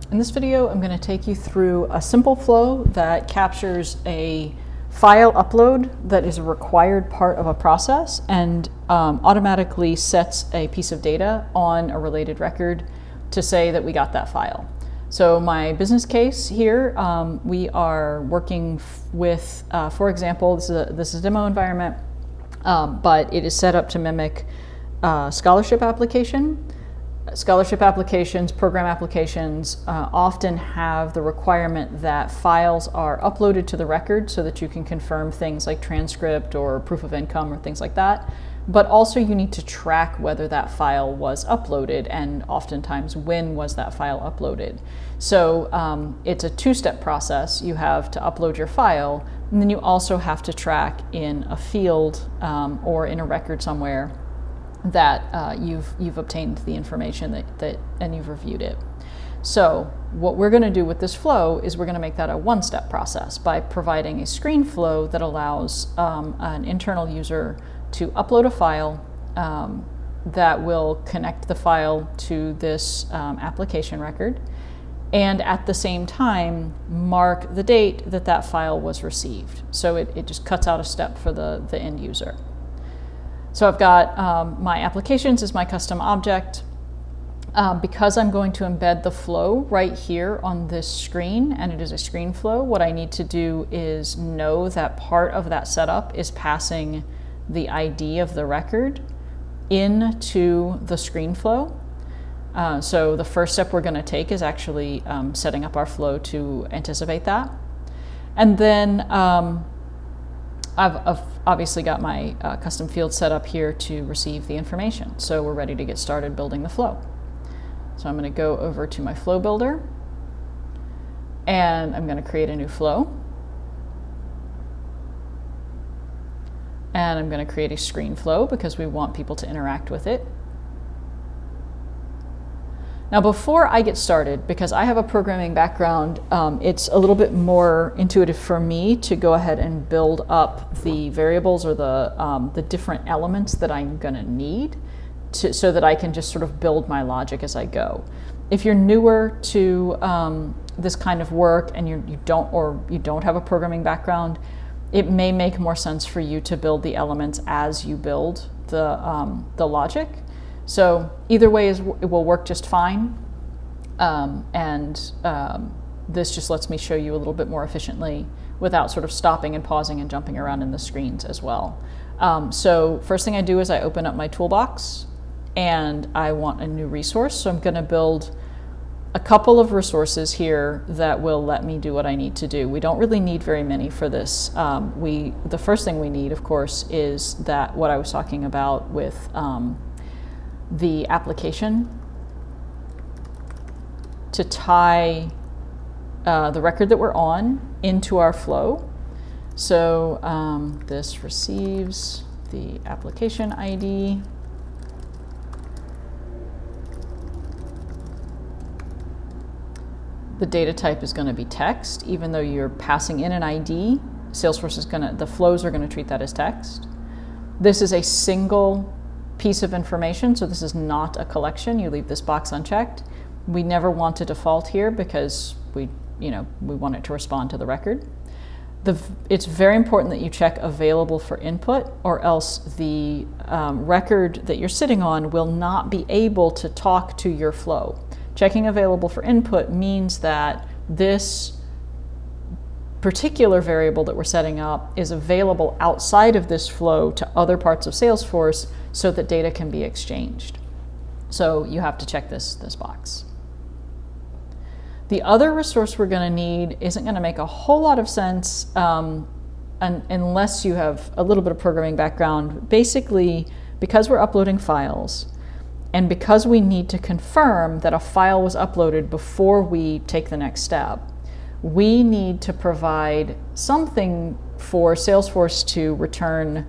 In this video, I'm going to take you through a simple flow that captures a file upload that is a required part of a process and automatically sets a piece of data on a related record to say that we got that file. So my business case here, we are working with, for example, this is a demo environment, but it is set up to mimic scholarship application. Scholarship applications, program applications often have the requirement that files are uploaded to the record so that you can confirm things like transcript or proof of income or things like that. But also you need to track whether that file was uploaded and oftentimes when was that file uploaded. So it's a two-step process. You have to upload your file, and then you also have to track in a field or in a record somewhere that you've obtained the information that and you've reviewed it. So what we're going to do with this flow is we're going to make that a one-step process by providing a screen flow that allows an internal user to upload a file that will connect the file to this application record, and at the same time mark the date that that file was received. So it just cuts out a step for the end user. So I've got my applications as my custom object. Because I'm going to embed the flow right here on this screen, and it is a screen flow, what I need to do is know that part of that setup is passing the ID of the record into the screen flow. So the first step we're going to take is actually setting up our flow to anticipate that. And then I've obviously got my custom field set up here to receive the information. So we're ready to get started building the flow. So I'm going to go over to my flow builder, and I'm going to create a new flow. And I'm going to create a screen flow because we want people to interact with it. Now, before I get started, because I have a programming background, it's a little bit more intuitive for me to go ahead and build up the variables or the different elements that I'm going to need so that I can just sort of build my logic as I go. If you're newer to this kind of work and you don't have a programming background, it may make more sense for you to build the elements as you build the logic. So either way it will work just fine, this just lets me show you a little bit more efficiently without sort of stopping and pausing and jumping around in the screens as well. So first thing I do is I open up my toolbox and I want a new resource. So I'm going to build a couple of resources here that will let me do what I need to do. We don't really need very many for this. The first thing we need, of course, is that what I was talking about with the application to tie the record that we're on into our flow. So this receives the application ID. The data type is going to be text, even though you're passing in an ID. Salesforce the flows are going to treat that as text. This is a single piece of information, so this is not a collection. You leave this box unchecked. We never want to default here because we want it to respond to the record. It's very important that you check available for input, or else the record that you're sitting on will not be able to talk to your flow. Checking available for input means that this particular variable that we're setting up is available outside of this flow to other parts of Salesforce so that data can be exchanged. So you have to check this box. The other resource we're going to need isn't going to make a whole lot of sense unless you have a little bit of programming background. Basically, because we're uploading files, and because we need to confirm that a file was uploaded before we take the next step, we need to provide something for Salesforce to return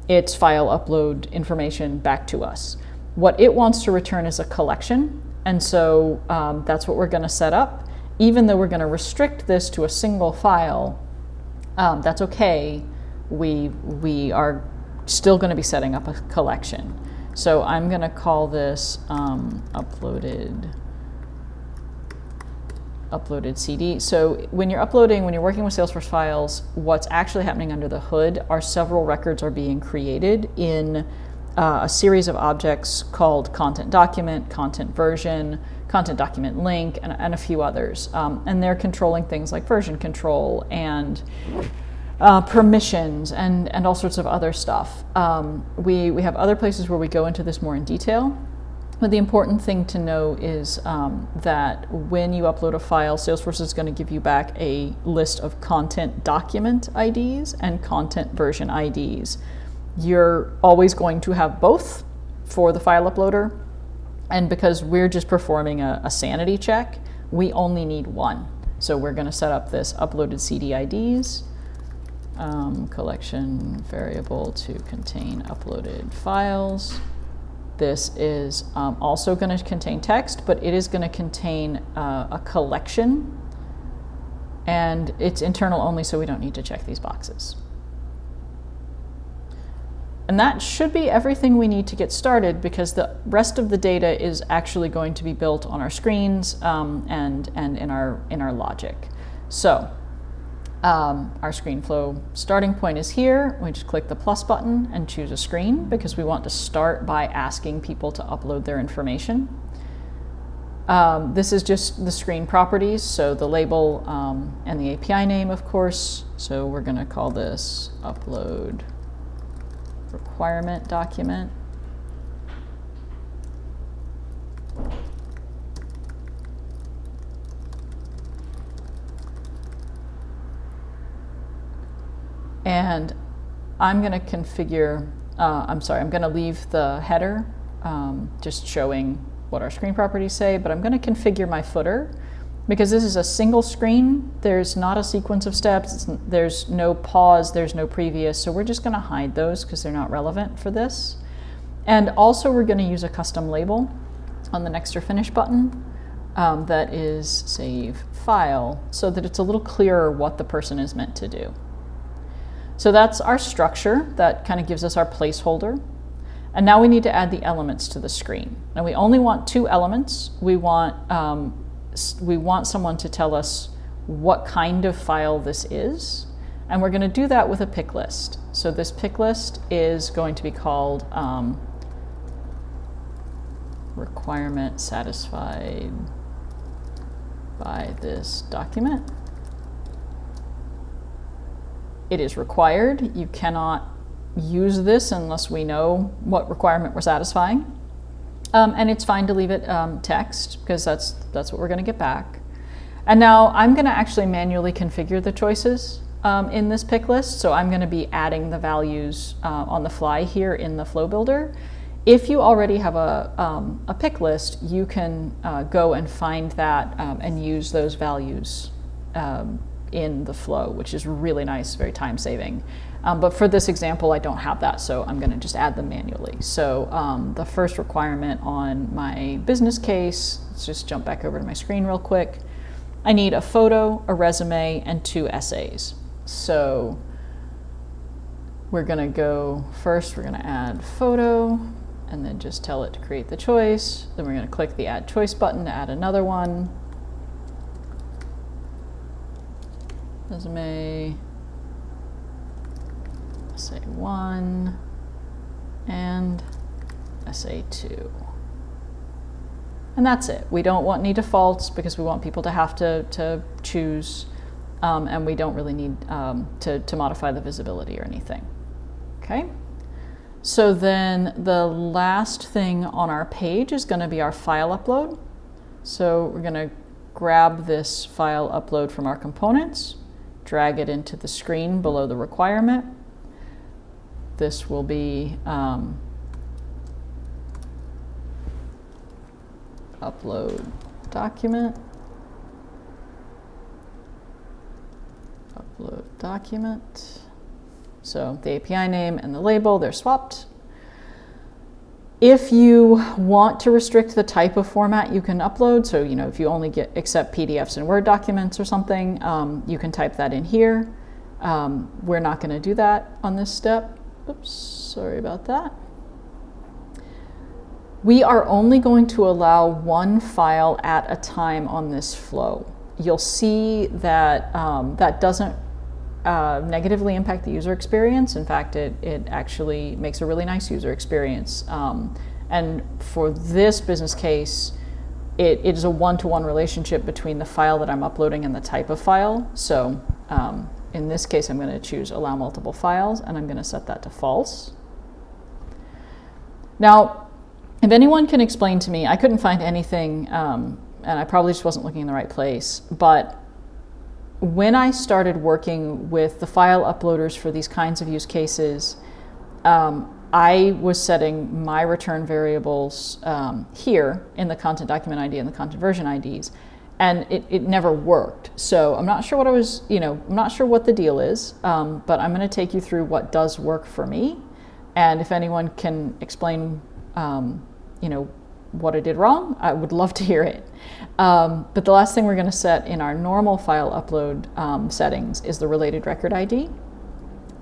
its file upload information back to us. What it wants to return is a collection, and so that's what we're going to set up. Even though we're going to restrict this to a single file, that's okay. We are still going to be setting up a collection. So I'm going to call this uploaded uploaded CD. So when you're working with Salesforce files, what's actually happening under the hood are several records are being created in a series of objects called content document, content version, content document link, and a few others. And they're controlling things like version control and permissions and all sorts of other stuff. We have other places where we go into this more in detail. But the important thing to know is that when you upload a file, Salesforce is going to give you back a list of content document IDs and content version IDs. You're always going to have both for the file uploader. And because we're just performing a sanity check, we only need one. So we're going to set up this uploaded CD IDs, collection variable to contain uploaded files. This is also going to contain text, but it is going to contain a collection, and it's internal only, so we don't need to check these boxes. And that should be everything we need to get started, because the rest of the data is actually going to be built on our screens and in our logic. So our screen flow starting point is here. We just click the plus button and choose a screen, because we want to start by asking people to upload their information. This is just the screen properties, so the label and the API name, of course. So we're going to call this upload requirement document. And I'm going to configure, I'm going to leave the header just showing what our screen properties say, but I'm going to configure my footer because this is a single screen. There's not a sequence of steps. There's no pause. There's no previous. So we're just going to hide those because they're not relevant for this. And also we're going to use a custom label on the next or finish button that is save file, so that it's a little clearer what the person is meant to do. So that's our structure. That kind of gives us our placeholder. And now we need to add the elements to the screen. Now we only want two elements. We want someone to tell us what kind of file this is. And we're going to do that with a pick list. So this pick list is going to be called requirement satisfied by this document. It is required. You cannot use this unless we know what requirement we're satisfying. And it's fine to leave it text, because that's what we're going to get back. And now I'm going to actually manually configure the choices in this pick list. So I'm going to be adding the values on the fly here in the flow builder. If you already have a pick list, you can go and find that and use those values in the flow, which is really nice, very time saving. But for this example, I don't have that, so I'm going to just add them manually. So the first requirement on my business case, let's just jump back over to my screen real quick. I need a photo, a resume, and 2 essays. So we're going to go first, we're going to add photo, and then just tell it to create the choice. Then we're going to click the add choice button to add another one. Resume, essay 1, and essay 2. And that's it. We don't want any defaults because we want people to have to choose, and we don't really need to modify the visibility or anything. Okay? So then the last thing on our page is going to be our file upload. So we're going to grab this file upload from our components, drag it into the screen below the requirement. This will be upload document, upload document. So the API name and the label, they're swapped. If you want to restrict the type of format you can upload, so if you only accept PDFs and Word documents or something, you can type that in here. We're not going to do that on this step. Oops, sorry about that. We are only going to allow one file at a time on this flow. you'll see that that doesn't negatively impact the user experience. In fact, it actually makes a really nice user experience. And for this business case, it is a one-to-one relationship between the file that I'm uploading and the type of file. So in this case, I'm going to choose allow multiple files, and I'm going to set that to false. Now, if anyone can explain to me, I couldn't find anything, and I probably just wasn't looking in the right place, but when I started working with the file uploaders for these kinds of use cases, I was setting my return variables here in the content document ID and the content version IDs, and it never worked. So I'm not sure what I'm not sure what the deal is, but I'm going to take you through what does work for me, and if anyone can explain, what I did wrong, I would love to hear it. But the last thing we're going to set in our normal file upload settings is the related record ID.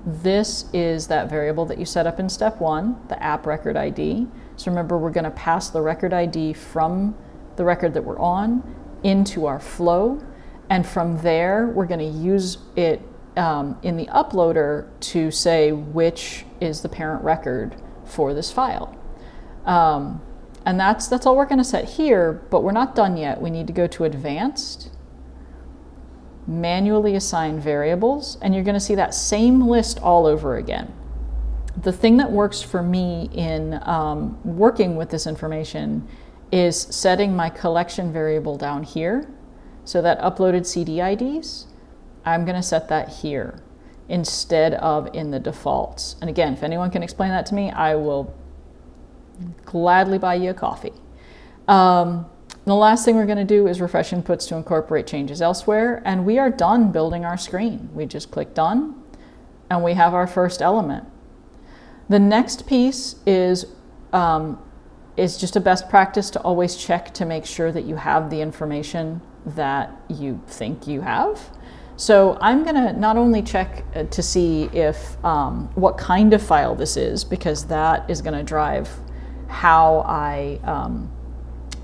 This is that variable that you set up in step 1, the app record ID. So remember, we're going to pass the record ID from the record that we're on into our flow, and from there we're going to use it in the uploader to say which is the parent record for this file. And that's all we're going to set here, but we're not done yet. We need to go to Advanced, Manually Assign Variables, and you're going to see that same list all over again. The thing that works for me in working with this information is setting my collection variable down here. So that uploaded CD IDs, I'm going to set that here instead of in the defaults. And again, if anyone can explain that to me, I will gladly buy you a coffee. The last thing we're going to do is refresh inputs to incorporate changes elsewhere, and we are done building our screen. We just click done, and we have our first element. The next piece is just a best practice to always check to make sure that you have the information that you think you have. So I'm going to not only check to see if what kind of file this is, because that is going to drive how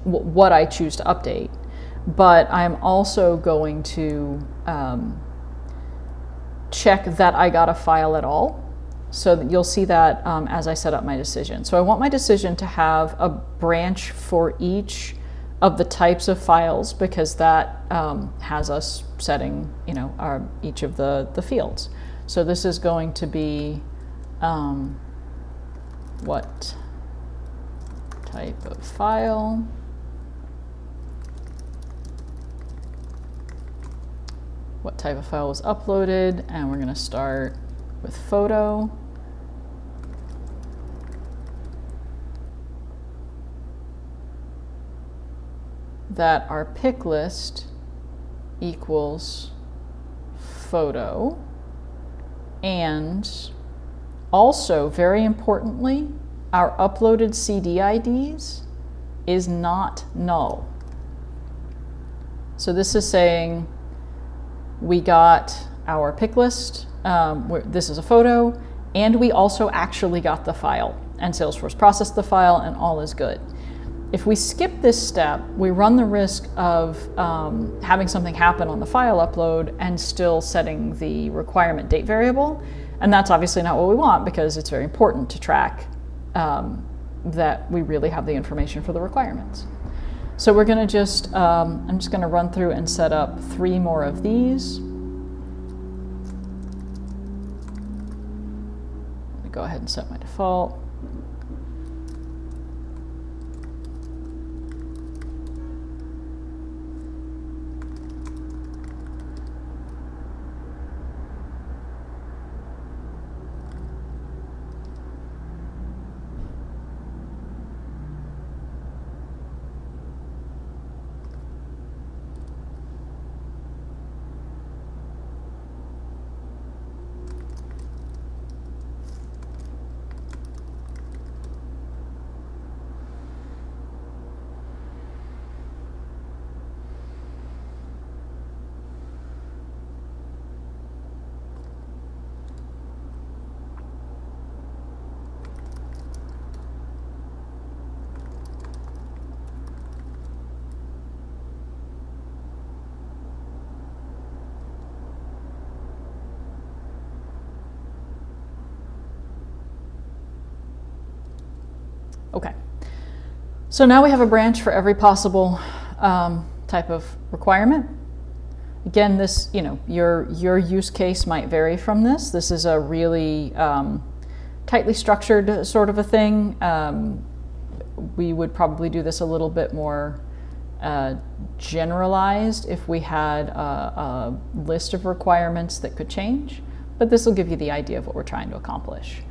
what I choose to update, but I'm also going to check that I got a file at all, so that you'll see that as I set up my decision. So I want my decision to have a branch for each of the types of files, because that has us setting each of the fields. So this is going to be what type of file, what type of file was uploaded, and we're going to start with photo. That our pick list equals photo, and also, very importantly, our uploaded CD IDs is not null. So this is saying we got our pick list, this is a photo, and we also actually got the file, and Salesforce processed the file, and all is good. If we skip this step, we run the risk of having something happen on the file upload and still setting the requirement date variable, and that's obviously not what we want, because it's very important to track that we really have the information for the requirements. So we're going to just, I'm just going to run through and set up 3 more of these. Let me go ahead and set my default. Okay. So now we have a branch for every possible type of requirement. Again, this, your use case might vary from this. This is a really tightly structured sort of a thing. We would probably do this a little bit more generalized if we had a list of requirements that could change, but this will give you the idea of what we're trying to accomplish.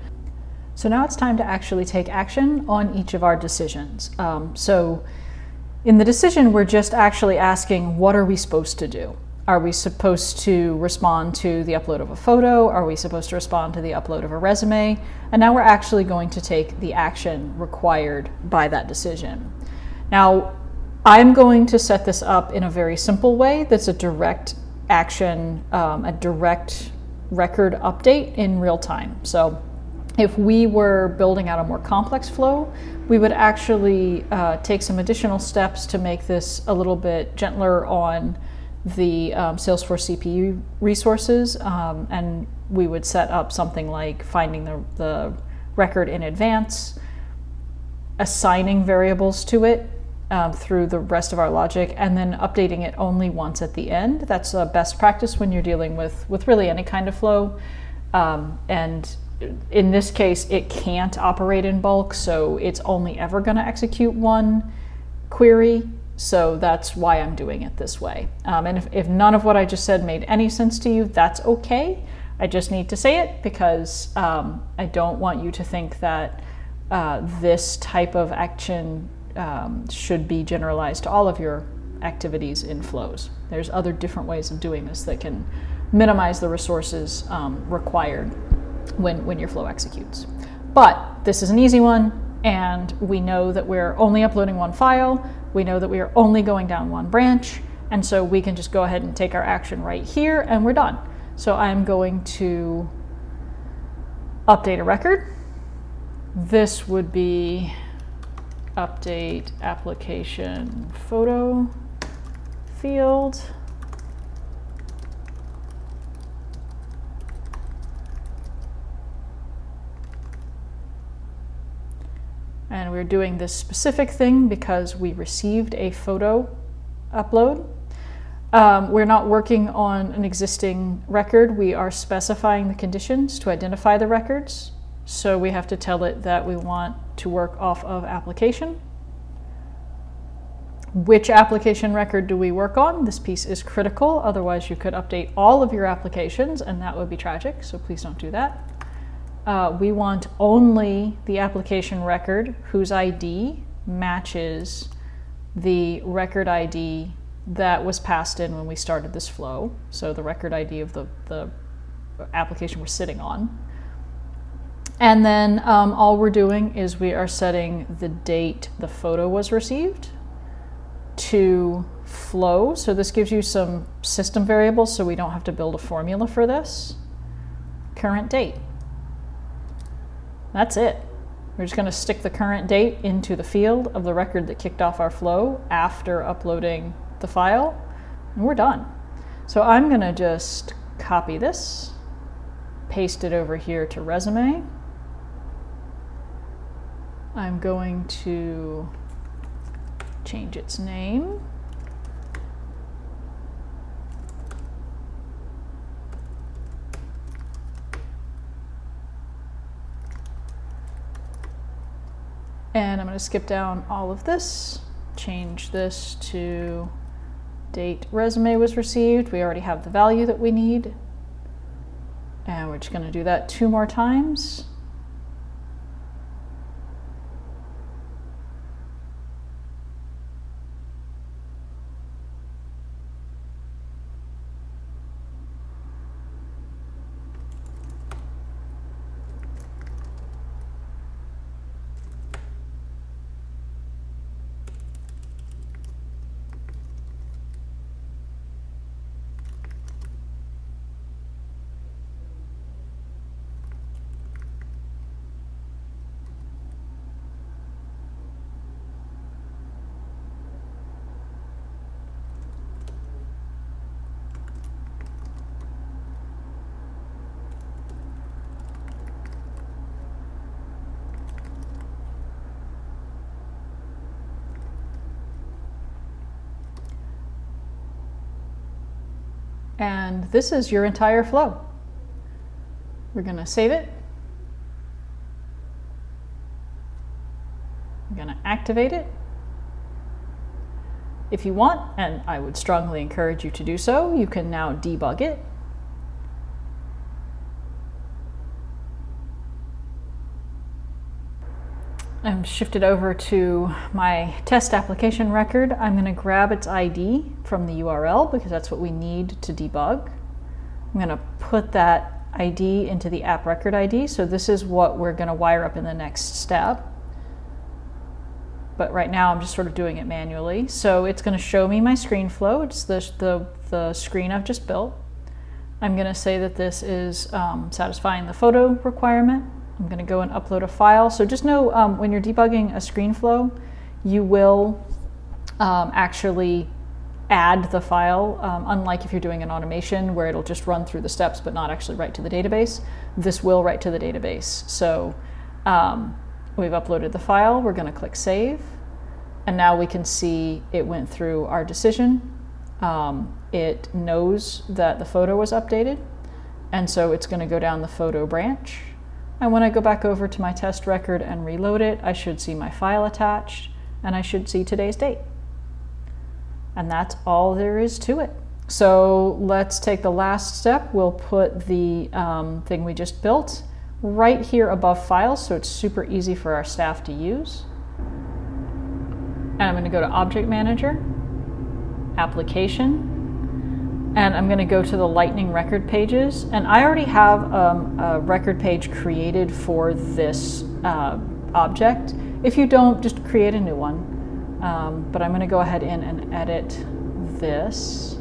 So now it's time to actually take action on each of our decisions. So in the decision, we're just actually asking, what are we supposed to do? Are we supposed to respond to the upload of a photo? Are we supposed to respond to the upload of a resume? And now we're actually going to take the action required by that decision. Now, I'm going to set this up in a very simple way that's a direct action, a direct record update in real time. So if we were building out a more complex flow, we would actually take some additional steps to make this a little bit gentler on the Salesforce CPU resources, and we would set up something like finding the record in advance, assigning variables to it through the rest of our logic, and then updating it only once at the end. That's a best practice when you're dealing with really any kind of flow. And in this case, it can't operate in bulk, so it's only ever going to execute one query. So that's why I'm doing it this way. And if none of what I just said made any sense to you, that's okay. I just need to say it because I don't want you to think that this type of action should be generalized to all of your activities in flows. There's other different ways of doing this that can minimize the resources required when your flow executes. But this is an easy one, and we know that we're only uploading one file. We know that we are only going down one branch, and so we can just go ahead and take our action right here, and we're done. So I'm going to update a record. This would be update application photo field. And we're doing this specific thing because we received a photo upload. We're not working on an existing record. We are specifying the conditions to identify the records. So we have to tell it that we want to work off of application. Which application record do we work on? This piece is critical. Otherwise, you could update all of your applications, and that would be tragic. So please don't do that. We want only the application record whose ID matches the record ID that was passed in when we started this flow. So the record ID of the application we're sitting on. And then all we're doing is we are setting the date the photo was received to flow. So this gives you some system variables so we don't have to build a formula for this. Current date. That's it. We're just going to stick the current date into the field of the record that kicked off our flow after uploading the file, and we're done. So I'm going to just copy this, paste it over here to resume. I'm going to change its name. And I'm going to skip down all of this, change this to date resume was received. We already have the value that we need. And we're just going to do that 2 more times. And this is your entire flow. We're going to save it. I'm going to activate it. If you want, and I would strongly encourage you to do so, you can now debug it. I'm shifted over to my test application record. I'm going to grab its ID from the URL because that's what we need to debug. I'm going to put that ID into the app record ID. So this is what we're going to wire up in the next step. But right now I'm just sort of doing it manually. So it's going to show me my screen flow. It's the screen I've just built. I'm going to say that this is satisfying the photo requirement. I'm going to go and upload a file. So just know when you're debugging a screen flow, you will actually add the file, unlike if you're doing an automation where it'll just run through the steps but not actually write to the database. This will write to the database. So we've uploaded the file. We're going to click Save. And now we can see it went through our decision. It knows that the photo was updated. And so it's going to go down the photo branch. And when I go back over to my test record and reload it, I should see my file attached, and I should see today's date. And that's all there is to it. So let's take the last step. We'll put the thing we just built right here above Files, so it's super easy for our staff to use. And I'm going to go to Object Manager, Application, and I'm going to go to the Lightning record pages. And I already have a record page created for this object. If you don't, just create a new one. But I'm going to go ahead in and edit this.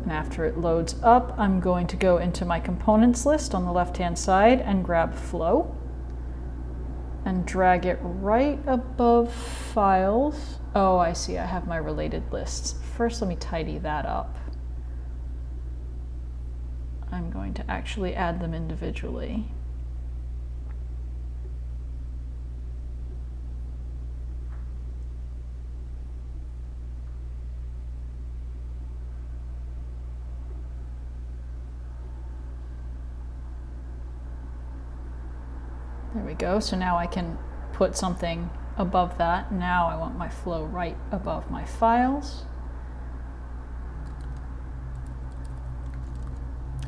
And after it loads up, I'm going to go into my components list on the left-hand side and grab Flow and drag it right above Files. Oh, I see, I have my related lists. First, let me tidy that up. I'm going to actually add them individually. There we go. So now I can put something above that. Now I want my flow right above my files.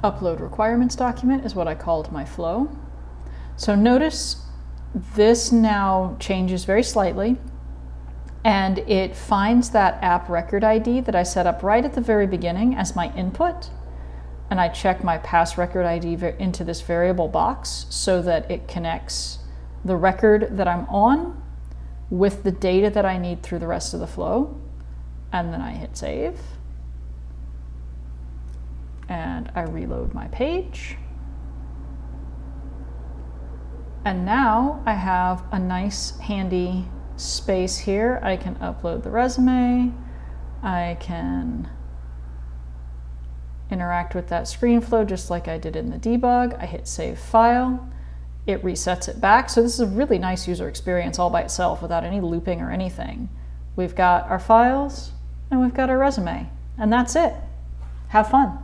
Upload requirements document is what I called my flow. So notice this now changes very slightly, and it finds that app record ID that I set up right at the very beginning as my input. And I check my pass record ID into this variable box so that it connects the record that I'm on with the data that I need through the rest of the flow. And then I hit save. And I reload my page. And now I have a nice handy space here. I can upload the resume. I can interact with that screen flow just like I did in the debug. I hit save file. It resets it back. So this is a really nice user experience all by itself without any looping or anything. We've got our files and we've got our resume, and that's it. Have fun.